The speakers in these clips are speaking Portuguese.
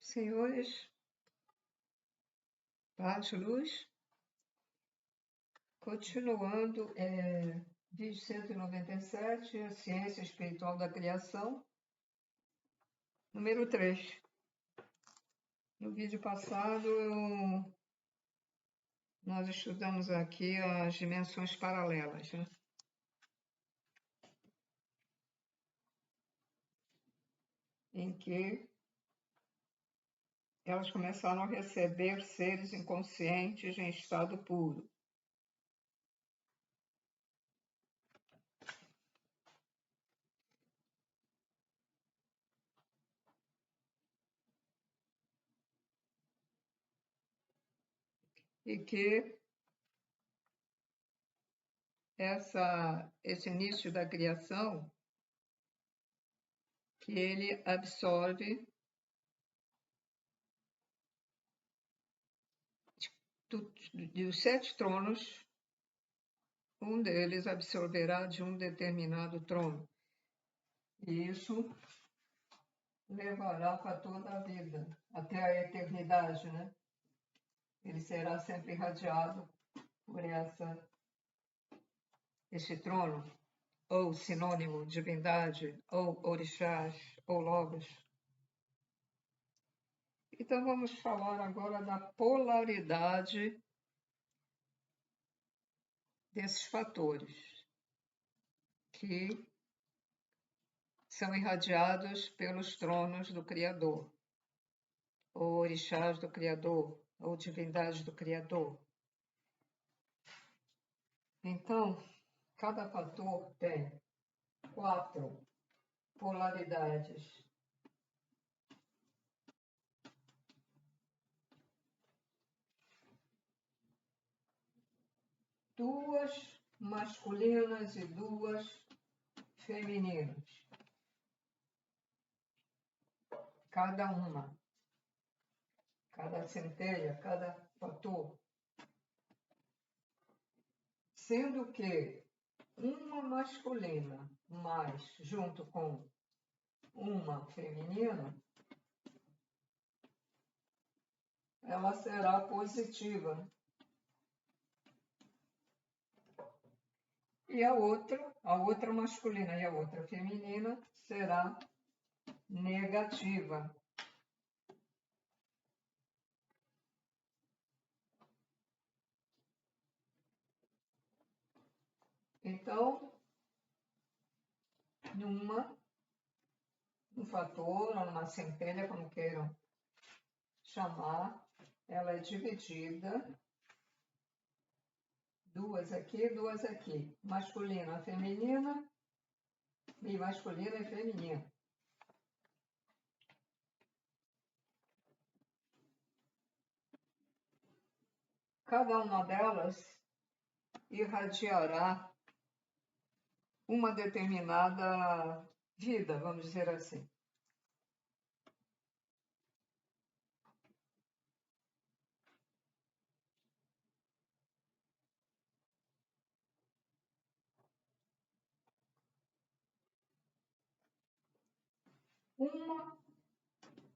Senhores, paz, luz, continuando, vídeo 197, a ciência espiritual da criação, número 3. No vídeo passado, nós estudamos aqui as dimensões paralelas, né? Em que elas começaram a receber seres inconscientes em estado puro. E que esse início da criação, que ele absorve dos 7 tronos, um deles absorverá de um determinado trono. E isso levará para toda a vida, até a eternidade, né? Ele será sempre irradiado por esse trono, ou sinônimo, divindade, ou orixás, ou logos. Então vamos falar agora da polaridade desses fatores que são irradiados pelos tronos do Criador, ou orixás do Criador, ou divindade do Criador. Então, cada fator tem 4 polaridades. Duas masculinas e 2 femininas. Cada uma. Cada centelha, cada fator. Sendo que uma masculina mais junto com uma feminina, ela será positiva. E a outra masculina e a outra feminina será negativa. Então, um fator, ou uma centelha, como queiram chamar, ela é dividida, 2 aqui, 2 aqui, masculina, feminina, e masculina e feminina. Cada uma delas irradiará uma determinada vida, vamos dizer assim. Uma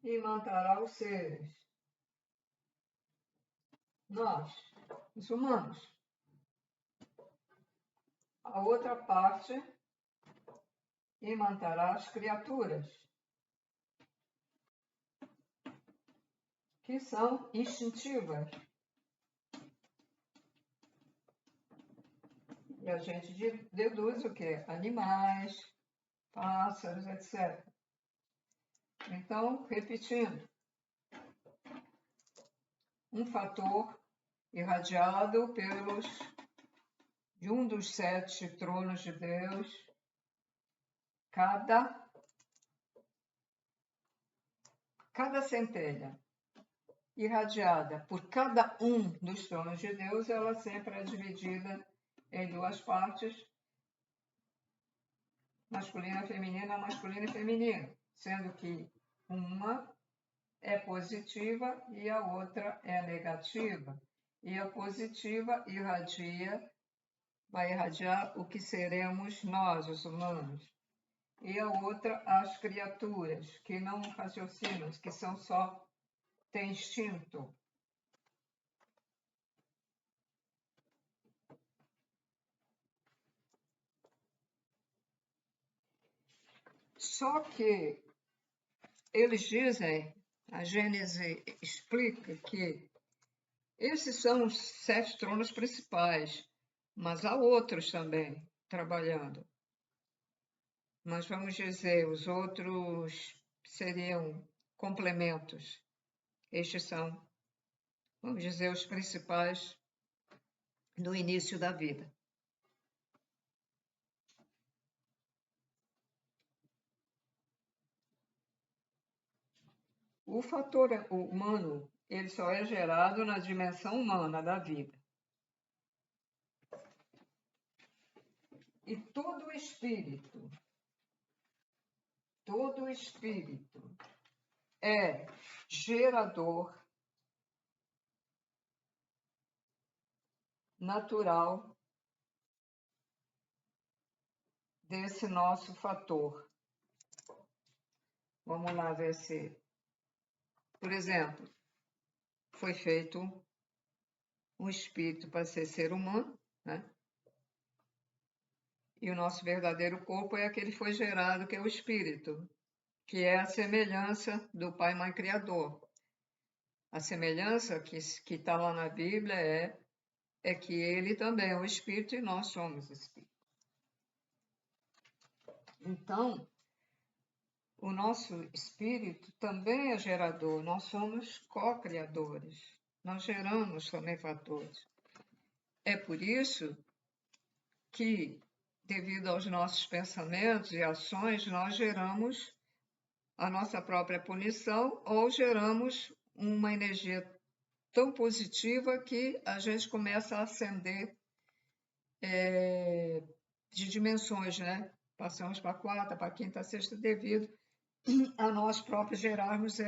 imantará os seres. Nós, os humanos. A outra parte imantará as criaturas, que são instintivas. E a gente deduz o quê? Animais, pássaros, etc. Então, repetindo, um fator irradiado de um dos 7 tronos de Deus, cada centelha irradiada por cada um dos tronos de Deus, ela sempre é dividida em 2 partes, masculina, feminina, masculina e feminino, sendo que uma é positiva e a outra é negativa. E a positiva vai irradiar o que seremos nós, os humanos. E a outra, as criaturas, que não raciocinam, que são só tem instinto. Só que eles dizem, a Gênese explica que esses são os 7 tronos principais, mas há outros também trabalhando. Mas vamos dizer, os outros seriam complementos. Estes são, vamos dizer, os principais no início da vida. O fator humano, ele só é gerado na dimensão humana da vida. E todo espírito é gerador natural desse nosso fator. Vamos lá ver se, por exemplo, foi feito um espírito para ser humano, né? E o nosso verdadeiro corpo é aquele que foi gerado, que é o espírito, que é a semelhança do Pai Mãe Criador. A semelhança que está lá na Bíblia é que ele também é o espírito e nós somos espírito. Então, o nosso espírito também é gerador, nós somos co-criadores, nós geramos também fatores. É por isso que, devido aos nossos pensamentos e ações, nós geramos a nossa própria punição ou geramos uma energia tão positiva que a gente começa a ascender de dimensões, né? Passamos para a 4ª, para a 5ª, 6ª, devido a nós próprios gerarmos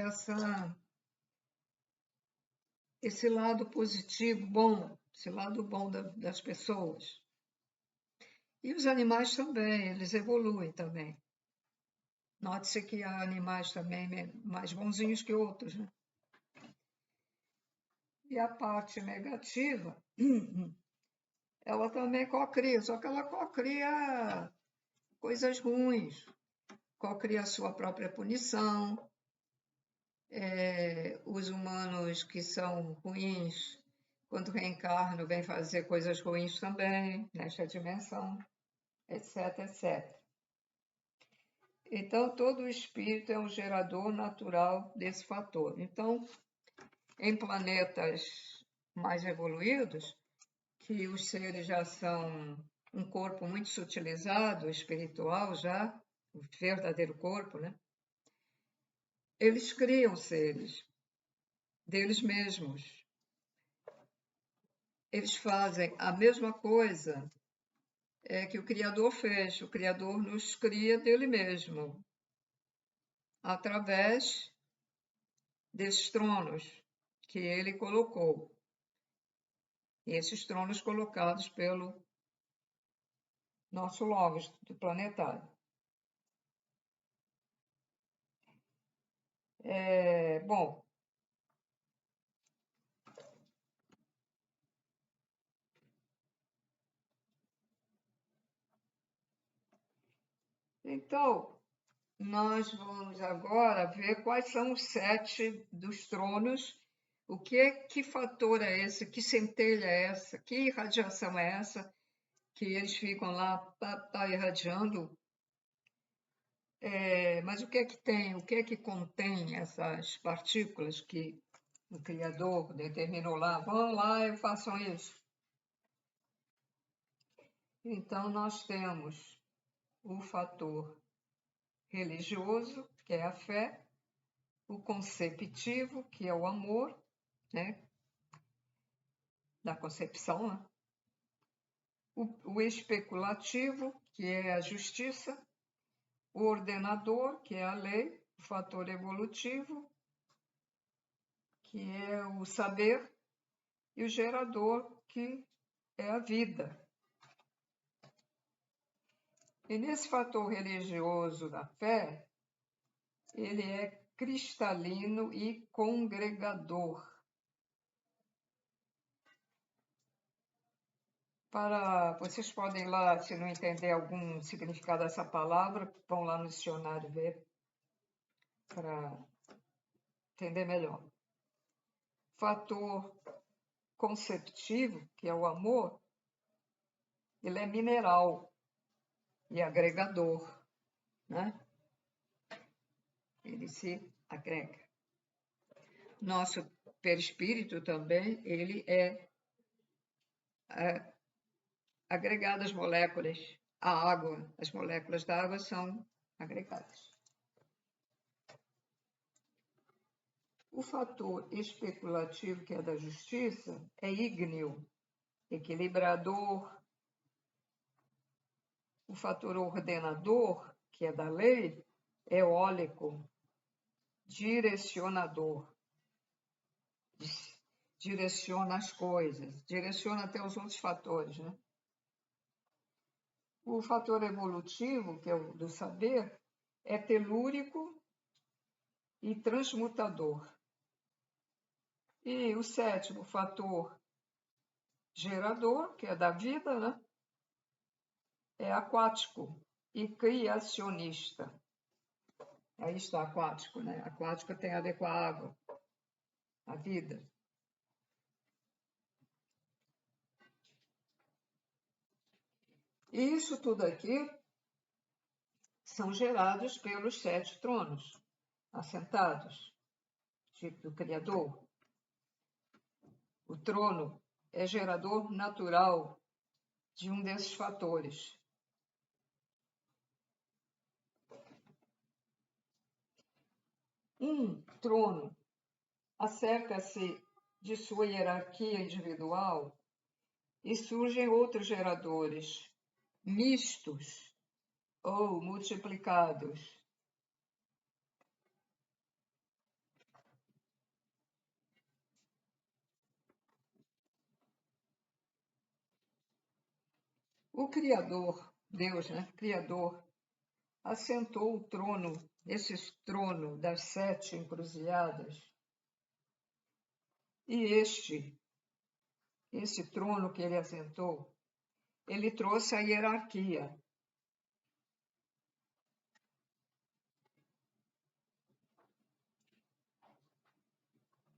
esse lado positivo, bom, esse lado bom das pessoas. E os animais também, eles evoluem também. Note-se que há animais também mais bonzinhos que outros, né? E a parte negativa, ela também cocria, só que ela cocria coisas ruins, cocria a sua própria punição. Os humanos que são ruins, quando reencarnam, vêm fazer coisas ruins também, nesta dimensão, etc, etc. Então, todo espírito é um gerador natural desse fator. Então, em planetas mais evoluídos, que os seres já são um corpo muito sutilizado, espiritual já, o verdadeiro corpo, né? Eles criam seres deles mesmos. Eles fazem a mesma coisa que o Criador fez. O Criador nos cria dele mesmo, através desses tronos que ele colocou. E esses tronos colocados pelo nosso Logos do planetário. Bom, então, nós vamos agora ver quais são os 7 dos tronos, que fator é esse, que centelha é essa, que irradiação é essa, que eles ficam lá irradiando. Mas o que é que tem, o que é que contém essas partículas que o Criador determinou lá? Vão lá e façam isso. Então, nós temos o fator religioso, que é a fé, o conceptivo, que é o amor, né? Da concepção, né? O especulativo, que é a justiça, o ordenador, que é a lei, o fator evolutivo, que é o saber, e o gerador, que é a vida. E nesse fator religioso da fé, ele é cristalino e congregador. Vocês podem ir lá, se não entender algum significado dessa palavra, vão lá no dicionário ver para entender melhor. Fator conceptivo, que é o amor, ele é mineral e agregador, né? Ele se agrega. Nosso perispírito também, ele é agregado às moléculas. A água, as moléculas da água são agregadas. O fator especulativo, que é da justiça, é ígneo, equilibrador. O fator ordenador, que é da lei, é eólico, direcionador. Direciona as coisas, direciona até os outros fatores, né? O fator evolutivo, que é o do saber, é telúrico e transmutador. E o sétimo fator gerador, que é da vida, né? É aquático e criacionista. Aí está aquático, né? Aquático tem a ver com a água, a vida. E isso tudo aqui são gerados pelos 7 tronos assentados, tipo do Criador. O trono é gerador natural de um desses fatores. Um trono acerca-se de sua hierarquia individual e surgem outros geradores, mistos ou multiplicados. O Criador, Deus, né? Criador, assentou o trono, esse trono das 7 encruzilhadas. E esse trono que ele assentou, ele trouxe a hierarquia.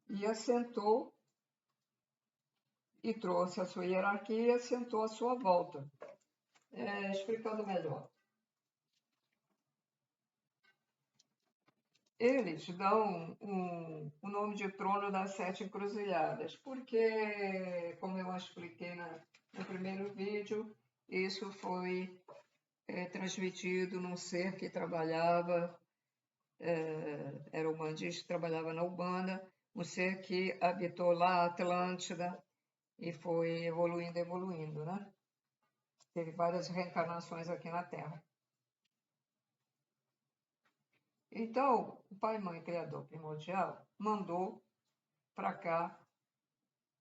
E assentou, e trouxe a sua hierarquia e assentou à sua volta. Explicando melhor. Eles dão o nome de trono das 7 encruzilhadas, porque, como eu expliquei no primeiro vídeo, isso foi transmitido num ser que trabalhava, era umbandista, trabalhava na Umbanda, um ser que habitou lá a Atlântida e foi evoluindo, né? Teve várias reencarnações aqui na Terra. Então, o Pai, Mãe, Criador primordial, mandou para cá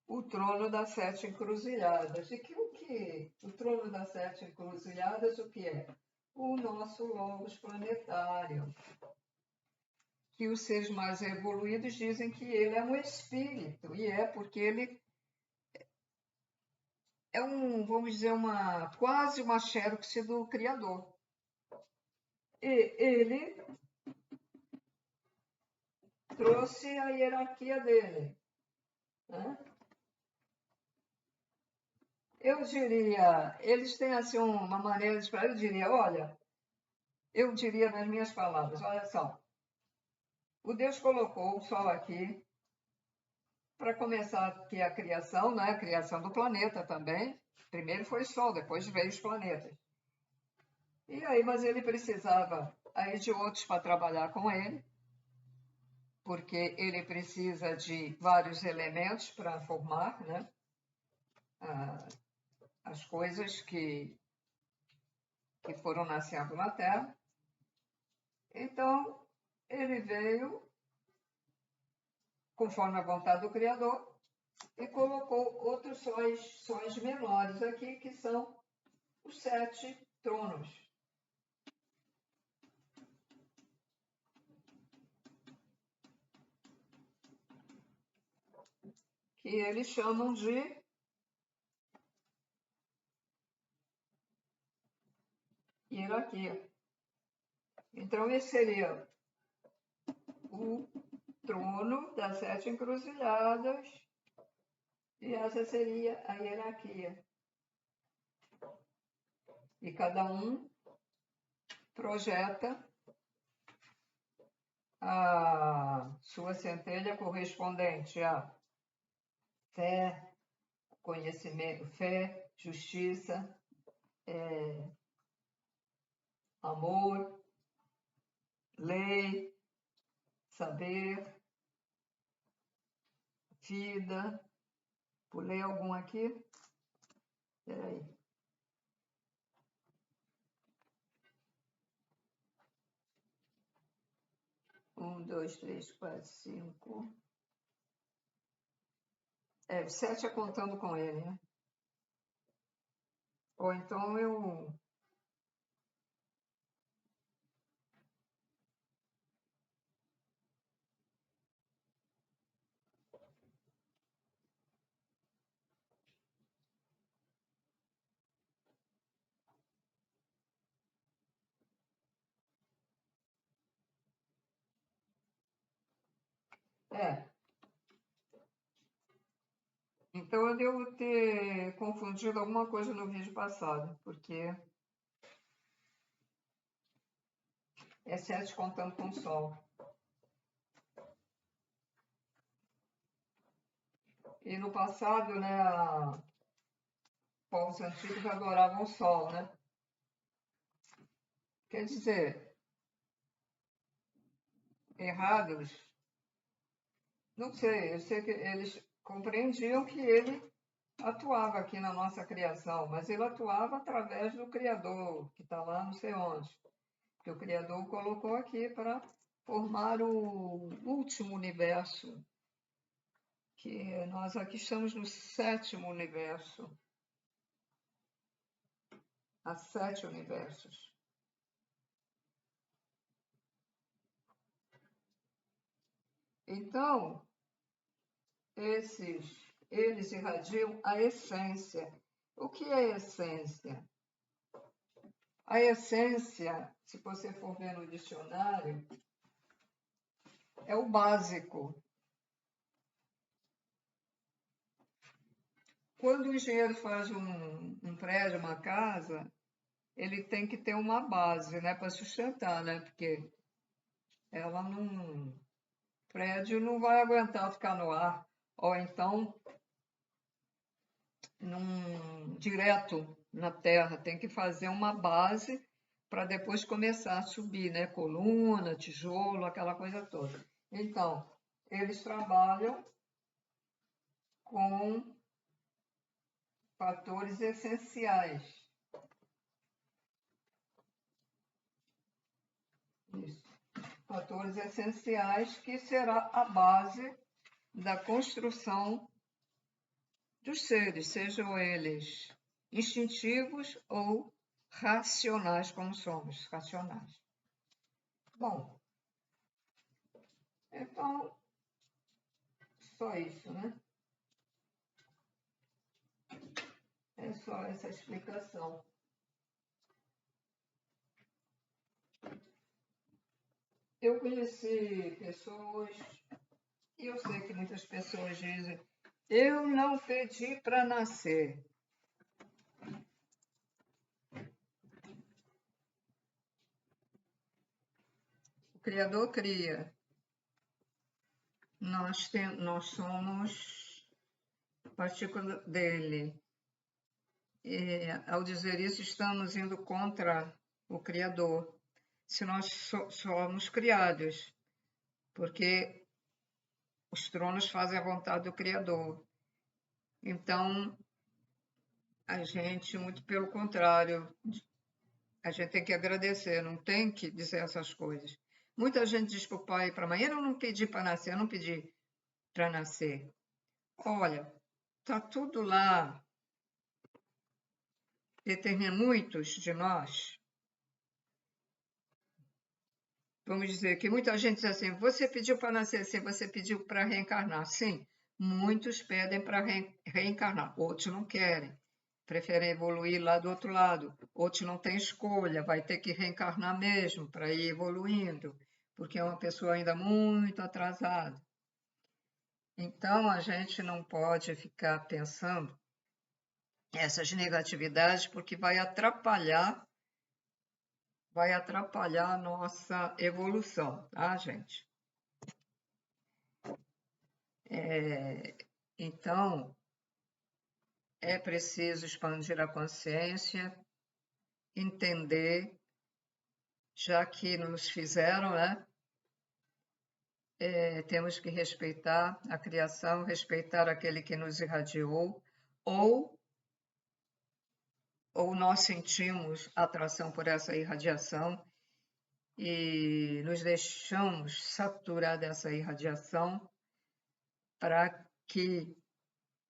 o trono das 7 encruzilhadas. E o trono das 7 encruzilhadas, o que é? O nosso logos planetário. Que os seres mais evoluídos dizem que ele é um espírito, e porque ele é vamos dizer, quase uma xerox do Criador. E ele trouxe a hierarquia dele, né? Eu diria, eles têm assim uma maneira de explicar, eu diria nas minhas palavras, olha só, o Deus colocou o Sol aqui para começar aqui a criação, né? A criação do planeta também. Primeiro foi o Sol, depois veio os planetas. E aí, mas ele precisava aí de outros para trabalhar com ele, porque ele precisa de vários elementos para formar, né? As coisas que foram nascendo na Terra. Então, ele veio conforme a vontade do Criador e colocou outros sóis menores aqui, que são os 7 tronos. que eles chamam de hierarquia. Então, esse seria o trono das 7 encruzilhadas e essa seria a hierarquia. E cada um projeta a sua centelha correspondente a fé, conhecimento, fé, justiça, amor, lei, saber, vida. Pulei algum aqui? Espera aí. Um, dois, três, quatro, cinco. 7 é contando com ele, né? Ou então eu... Então eu devo ter confundido alguma coisa no vídeo passado, porque é 7 contando com o Sol. E no passado, né, povos antigos adoravam o Sol, né? Quer dizer, errados, não sei, eu sei que eles compreendiam que ele atuava aqui na nossa criação, mas ele atuava através do Criador, que está lá não sei onde. Que o Criador o colocou aqui para formar o último universo, que nós aqui estamos no 7º universo. Há 7 universos. Então, eles irradiam a essência. O que é essência? A essência, se você for ver no dicionário, é o básico. Quando o engenheiro faz um prédio, uma casa, ele tem que ter uma base, né, para sustentar, né? Porque ela não... prédio não vai aguentar ficar no ar, ou então direto na terra, tem que fazer uma base para depois começar a subir, né? Coluna, tijolo, aquela coisa toda. Então, eles trabalham com fatores essenciais. Isso. Fatores essenciais que será a base da construção dos seres, sejam eles instintivos ou racionais, como somos, racionais. Bom, então, só isso, né? É só essa explicação. Eu conheci pessoas, e eu sei que muitas pessoas dizem, eu não pedi para nascer. O Criador cria. Nós somos partícula dele. E, ao dizer isso, estamos indo contra o Criador. Se nós somos criados, porque os tronos fazem a vontade do Criador. Então, a gente, muito pelo contrário, a gente tem que agradecer, não tem que dizer essas coisas. Muita gente diz para o pai e para a mãe, eu não pedi para nascer, eu não pedi para nascer. Olha, está tudo lá. Muitos de nós, vamos dizer que muita gente diz assim, você pediu para nascer, sim, você pediu para reencarnar, sim, muitos pedem para reencarnar, outros não querem, preferem evoluir lá do outro lado, outros não têm escolha, vai ter que reencarnar mesmo para ir evoluindo, porque é uma pessoa ainda muito atrasada. Então, a gente não pode ficar pensando essas negatividades, porque vai atrapalhar a nossa evolução, tá, gente? Então, é preciso expandir a consciência, entender, já que nos fizeram, né? Temos que respeitar a criação, respeitar aquele que nos irradiou, ou nós sentimos atração por essa irradiação e nos deixamos saturar dessa irradiação para que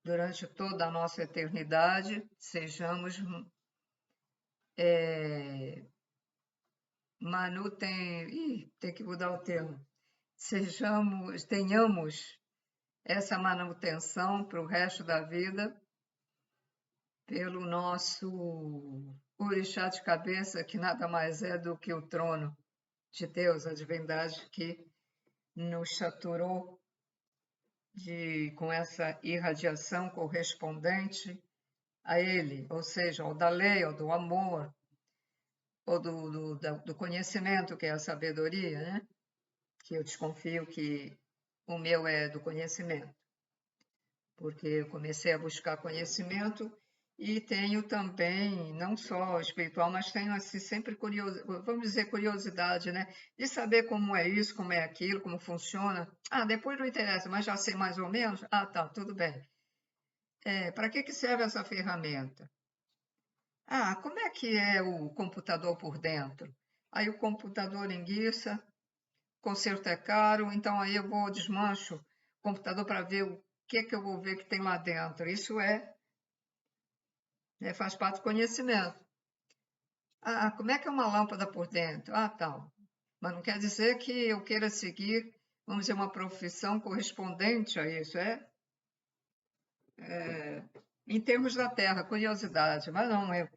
durante toda a nossa eternidade sejamos tem que mudar o termo. Tenhamos essa manutenção para o resto da vida pelo nosso orixá de cabeça, que nada mais é do que o trono de Deus, a divindade que nos saturou com essa irradiação correspondente a ele, ou seja, ao da lei, ao do amor, ou do conhecimento, que é a sabedoria, né? Que eu desconfio que o meu é do conhecimento, porque eu comecei a buscar conhecimento e tenho também, não só espiritual, mas tenho assim sempre vamos dizer curiosidade, né? De saber como é isso, como é aquilo, como funciona. Ah, depois não interessa, mas já sei mais ou menos. Ah, tá, tudo bem. Para que serve essa ferramenta? Ah, como é que é o computador por dentro? Aí o computador enguiça, conserto é caro, então aí eu vou desmancho o computador para ver o que eu vou ver que tem lá dentro. Isso faz parte do conhecimento. Ah, como é que é uma lâmpada por dentro? Ah, tal. Mas não quer dizer que eu queira seguir, vamos dizer, uma profissão correspondente a isso, em termos da Terra, curiosidade, mas não, é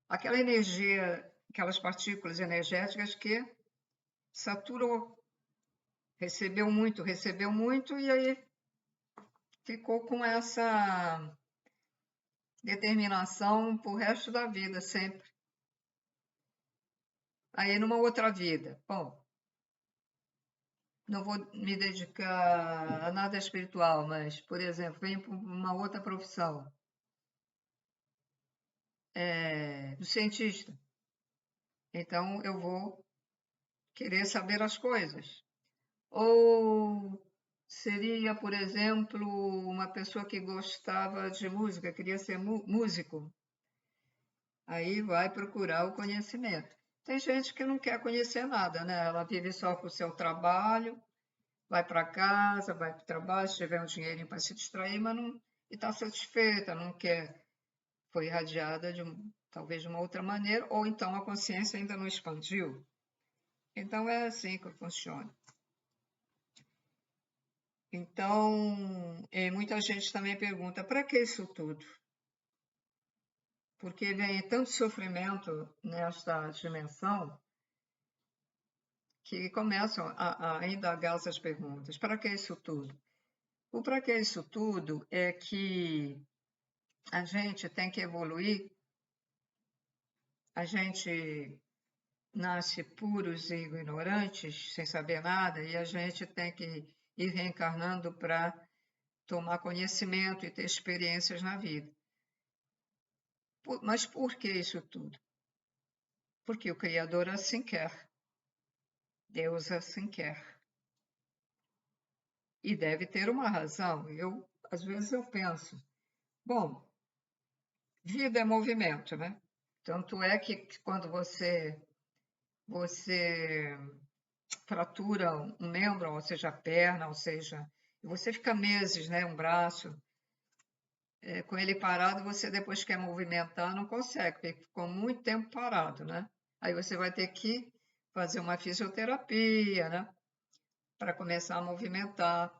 aquela energia, aquelas partículas energéticas que saturou, recebeu muito e aí ficou com essa determinação para o resto da vida, sempre. Aí, numa outra vida, bom, não vou me dedicar a nada espiritual, mas, por exemplo, venho para uma outra profissão, do cientista. Então, eu vou querer saber as coisas. Ou seria, por exemplo, uma pessoa que gostava de música, queria ser músico. Aí vai procurar o conhecimento. Tem gente que não quer conhecer nada, né? Ela vive só com o seu trabalho, vai para casa, vai para o trabalho, se tiver um dinheirinho para se distrair, mas não está satisfeita, não quer. Foi irradiada talvez de uma outra maneira, ou então a consciência ainda não expandiu. Então é assim que funciona. Então, muita gente também pergunta, para que isso tudo? Porque vem tanto sofrimento nesta dimensão que começam a indagar essas perguntas. Para que isso tudo? O para que isso tudo é que a gente tem que evoluir, a gente nasce puros e ignorantes, sem saber nada, e a gente tem que ir reencarnando para tomar conhecimento e ter experiências na vida. Mas por que isso tudo? Porque o Criador assim quer. Deus assim quer. E deve ter uma razão. Às vezes eu penso, bom, vida é movimento, né? Tanto é que quando você fratura um membro, ou seja, a perna, ou seja, você fica meses, né, um braço, com ele parado, você depois quer movimentar, não consegue, porque ficou muito tempo parado, né? Aí você vai ter que fazer uma fisioterapia, né? para começar a movimentar,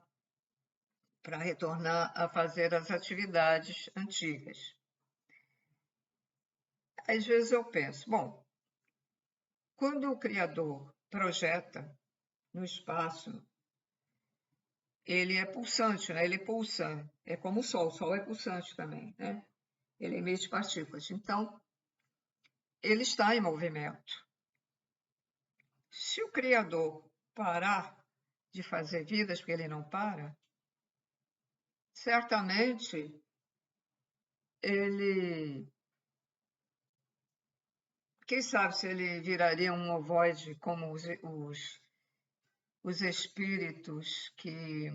para retornar a fazer as atividades antigas. Às vezes eu penso, bom, quando o Criador projeta no espaço, ele é pulsante, né? Ele pulsa, é como o Sol é pulsante também, né? Ele emite partículas. Então, ele está em movimento. Se o Criador parar de fazer vidas, porque ele não para, certamente ele... Quem sabe se ele viraria um ovoide como os espíritos que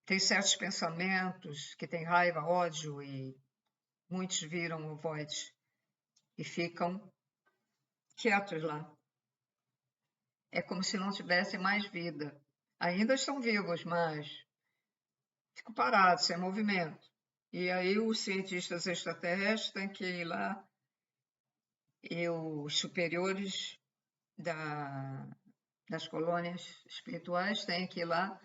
têm certos pensamentos, que têm raiva, ódio, e muitos viram ovoides e ficam quietos lá. É como se não tivessem mais vida. Ainda estão vivos, mas ficam parados, sem movimento. E aí os cientistas extraterrestres têm que ir lá e os superiores das colônias espirituais têm que ir lá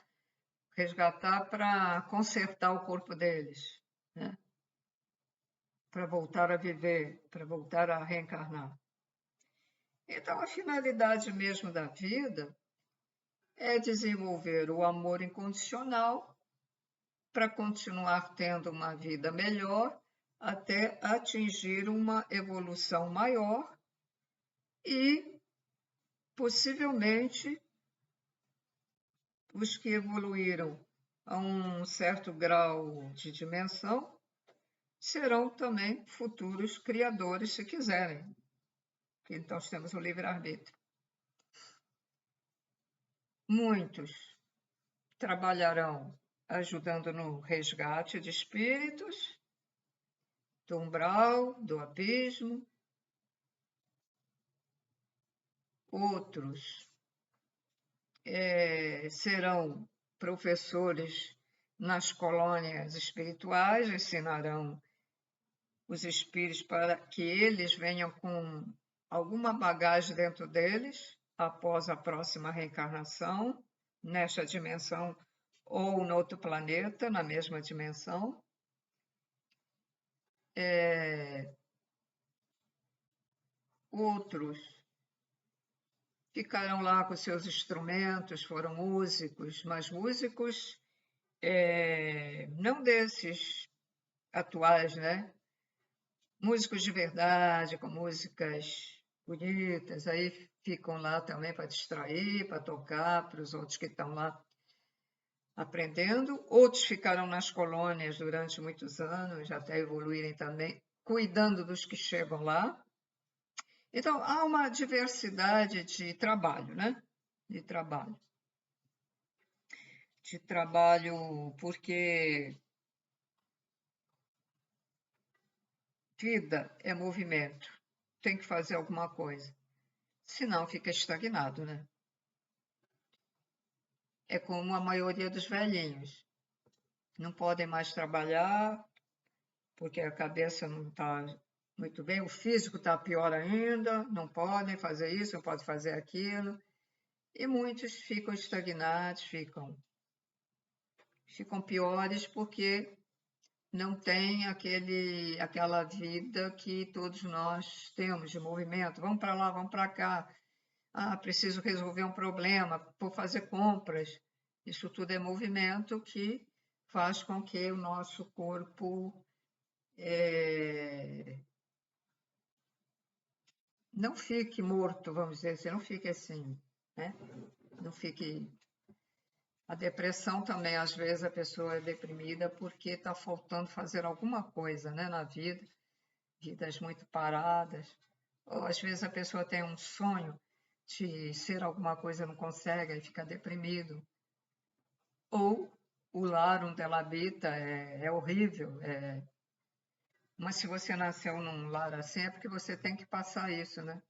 resgatar para consertar o corpo deles, né? Para voltar a viver, para voltar a reencarnar. Então, a finalidade mesmo da vida é desenvolver o amor incondicional para continuar tendo uma vida melhor até atingir uma evolução maior e, possivelmente, os que evoluíram a um certo grau de dimensão serão também futuros criadores, se quiserem. Então, temos o livre-arbítrio. Muitos trabalharão ajudando no resgate de espíritos, do umbral, do abismo. Outros serão professores nas colônias espirituais, ensinarão os espíritos para que eles venham com alguma bagagem dentro deles após a próxima reencarnação, nesta dimensão ou no outro planeta, na mesma dimensão. Outros ficarão lá com seus instrumentos, foram músicos, mas músicos não desses atuais, né? Músicos de verdade, com músicas bonitas, aí ficam lá também para distrair, para tocar para os outros que estão lá aprendendo. Outros ficaram nas colônias durante muitos anos, até evoluírem também, cuidando dos que chegam lá. Então, há uma diversidade de trabalho, né? De trabalho, porque vida é movimento, tem que fazer alguma coisa, senão fica estagnado, né? É como a maioria dos velhinhos, não podem mais trabalhar porque a cabeça não está muito bem, o físico está pior ainda, não podem fazer isso, não podem fazer aquilo, e muitos ficam estagnados, ficam piores porque não tem aquela vida que todos nós temos de movimento. Vamos para lá, vamos para cá. Ah, preciso resolver um problema, vou fazer compras. Isso tudo é movimento que faz com que o nosso corpo não fique morto, vamos dizer assim, não fique assim, né? Não fique... A depressão também, às vezes, a pessoa é deprimida porque está faltando fazer alguma coisa, né, na vida, vidas muito paradas. Ou, às vezes, a pessoa tem um sonho de ser alguma coisa e não consegue, aí fica deprimido. Ou o lar onde ela habita é horrível. Mas se você nasceu num lar assim, é porque você tem que passar isso, né?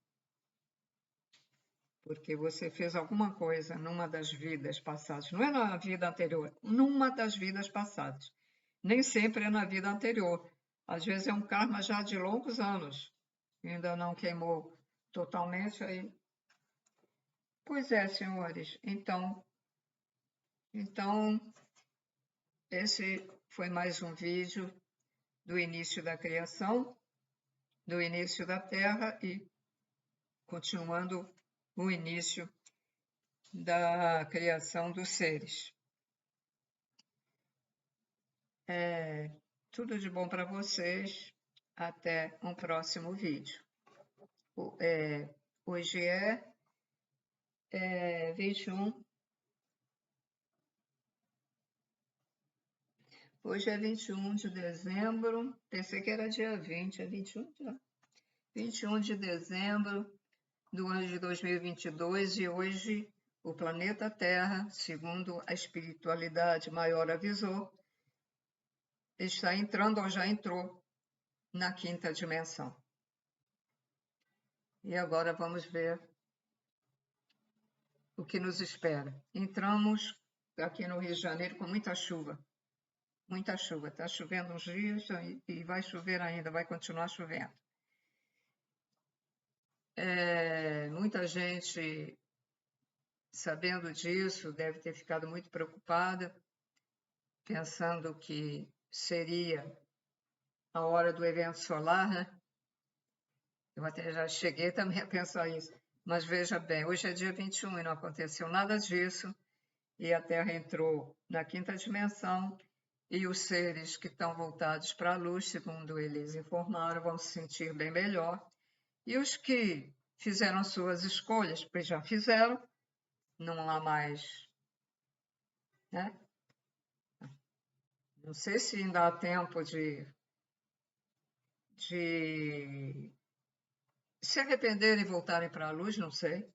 Porque você fez alguma coisa numa das vidas passadas. Não é na vida anterior, numa das vidas passadas. Nem sempre é na vida anterior. Às vezes é um karma já de longos anos. Ainda não queimou totalmente, aí Pois é, senhores. Então, esse foi mais um vídeo do início da criação, do início da Terra e continuando o início da criação dos seres. Tudo de bom para vocês. Até um próximo vídeo. Hoje é 21. Hoje é 21 de dezembro. Pensei que era dia 20, é 21 já. 21 de dezembro do ano de 2022 e hoje o planeta Terra, segundo a espiritualidade maior avisou, está entrando ou já entrou na quinta dimensão. E agora vamos ver o que nos espera. Entramos aqui no Rio de Janeiro com muita chuva. Muita chuva. Está chovendo uns dias e vai chover ainda, vai continuar chovendo. Muita gente, sabendo disso, deve ter ficado muito preocupada, pensando que seria a hora do evento solar, né? Eu até já cheguei também a pensar isso. Mas veja bem, hoje é dia 21 e não aconteceu nada disso, e a Terra entrou na quinta dimensão, e os seres que estão voltados para a luz, segundo eles informaram, vão se sentir bem melhor. E os que fizeram suas escolhas, pois já fizeram, não há mais, né? Não sei se ainda há tempo de se arrependerem e voltarem para a luz, não sei.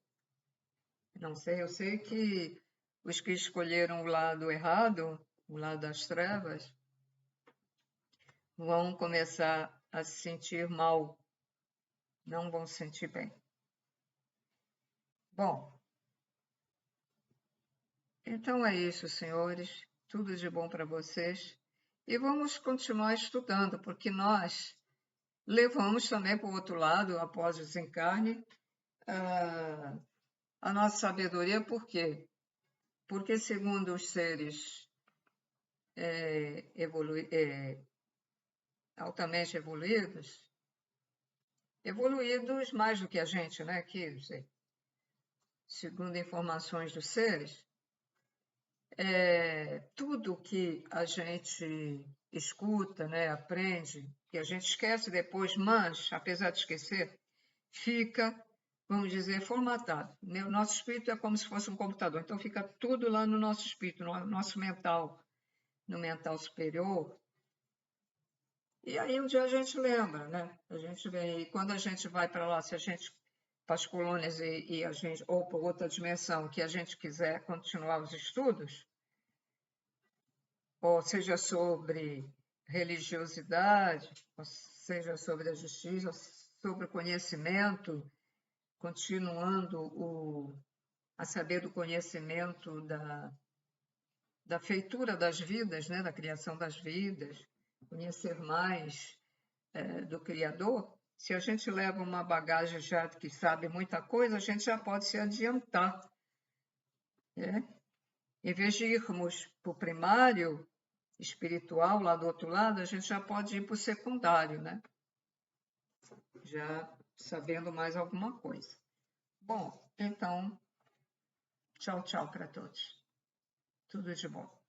Não sei, eu sei que os que escolheram o lado errado, o lado das trevas, vão começar a se sentir mal, não vão se sentir bem. Bom, então é isso, senhores. Tudo de bom para vocês. E vamos continuar estudando, porque nós levamos também para o outro lado, após o desencarne, a nossa sabedoria. Por quê? Porque, segundo os seres altamente evoluídos mais do que a gente, né? Que, segundo informações dos seres, tudo que a gente escuta, né, aprende, que a gente esquece depois, mas, apesar de esquecer, fica, vamos dizer, formatado. Nosso espírito é como se fosse um computador, então fica tudo lá no nosso espírito, no nosso mental, no mental superior. E aí um dia a gente lembra, né? A gente vem, e quando a gente vai para lá, se a gente para as colônias e a gente, ou para outra dimensão, que a gente quiser continuar os estudos, ou seja sobre religiosidade, ou seja sobre a justiça, sobre o conhecimento, continuando a saber do conhecimento da feitura das vidas, né, da criação das vidas, conhecer mais do Criador. Se a gente leva uma bagagem já que sabe muita coisa, a gente já pode se adiantar. Né? Em vez de irmos para o primário espiritual, lá do outro lado, a gente já pode ir para o secundário, né? Já sabendo mais alguma coisa. Bom, então, tchau, tchau para todos. Tudo de bom.